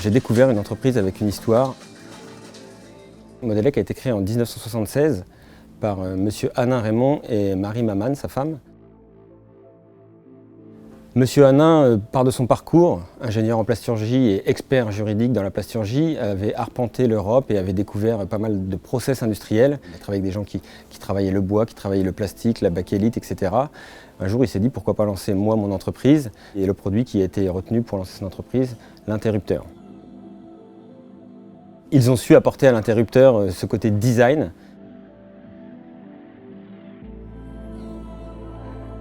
J'ai découvert une entreprise avec une histoire. Modelec a été créé en 1976 par monsieur Hanin Raymond et Marie Maman, sa femme. Monsieur Hanin, part de son parcours, ingénieur en plasturgie et expert juridique dans la plasturgie, avait arpenté l'Europe et avait découvert pas mal de process industriels. Il a travaillé avec des gens qui travaillaient le bois, qui travaillaient le plastique, la bakélite, etc. Un jour, il s'est dit pourquoi pas lancer moi mon entreprise, et le produit qui a été retenu pour lancer son entreprise, l'interrupteur. Ils ont su apporter à l'interrupteur ce côté design.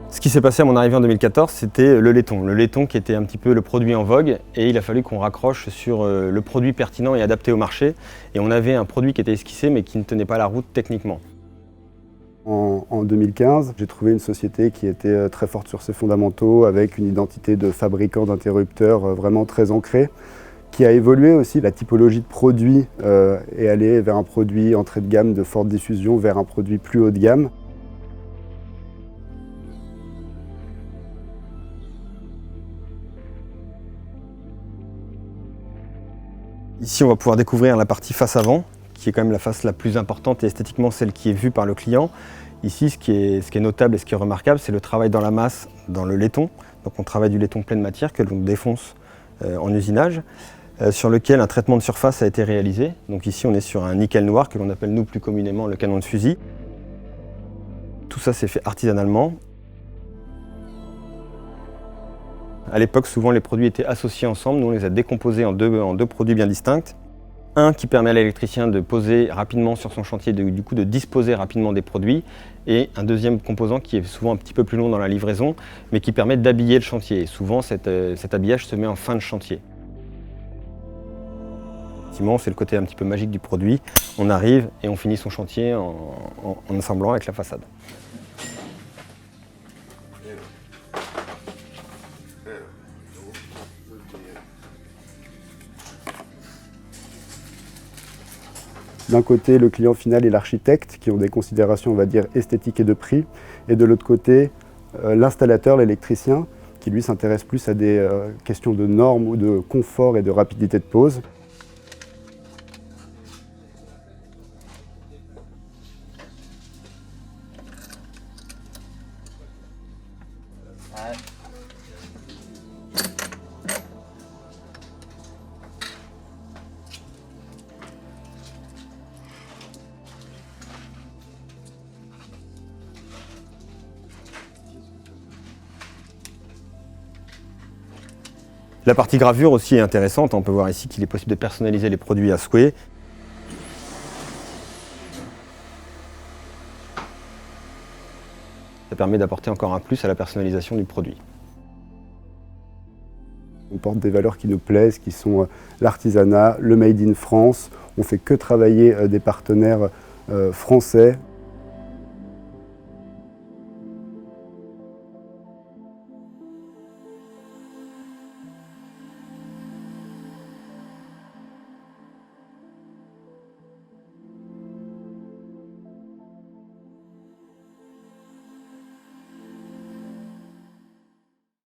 Ce qui s'est passé à mon arrivée en 2014, c'était le laiton. Le laiton qui était un petit peu le produit en vogue, et il a fallu qu'on raccroche sur le produit pertinent et adapté au marché. Et on avait un produit qui était esquissé mais qui ne tenait pas la route techniquement. En 2015, j'ai trouvé une société qui était très forte sur ses fondamentaux, avec une identité de fabricant d'interrupteurs vraiment très ancrée, qui a évolué aussi. La typologie de produit est allée vers un produit entrée de gamme de forte diffusion, vers un produit plus haut de gamme. Ici, on va pouvoir découvrir la partie face avant, qui est quand même la face la plus importante et esthétiquement celle qui est vue par le client. Ici, ce qui est notable et ce qui est remarquable, c'est le travail dans la masse, dans le laiton. Donc on travaille du laiton pleine matière que l'on défonce en usinage, sur lequel un traitement de surface a été réalisé. Donc ici, on est sur un nickel noir que l'on appelle nous plus communément le canon de fusil. Tout ça s'est fait artisanalement. À l'époque, souvent les produits étaient associés ensemble. Nous, on les a décomposés en deux produits bien distincts. Un qui permet à l'électricien de poser rapidement sur son chantier, du coup de disposer rapidement des produits. Et un deuxième composant qui est souvent un petit peu plus long dans la livraison, mais qui permet d'habiller le chantier. Et souvent, cet habillage se met en fin de chantier. Effectivement, c'est le côté un petit peu magique du produit. On arrive et on finit son chantier en assemblant avec la façade. D'un côté, le client final et l'architecte, qui ont des considérations, on va dire, esthétiques et de prix. Et de l'autre côté, l'installateur, l'électricien, qui lui s'intéresse plus à des questions de normes ou de confort et de rapidité de pose. La partie gravure aussi est intéressante. On peut voir ici qu'il est possible de personnaliser les produits à souhait. Ça permet d'apporter encore un plus à la personnalisation du produit. On porte des valeurs qui nous plaisent, qui sont l'artisanat, le made in France. On ne fait que travailler des partenaires français.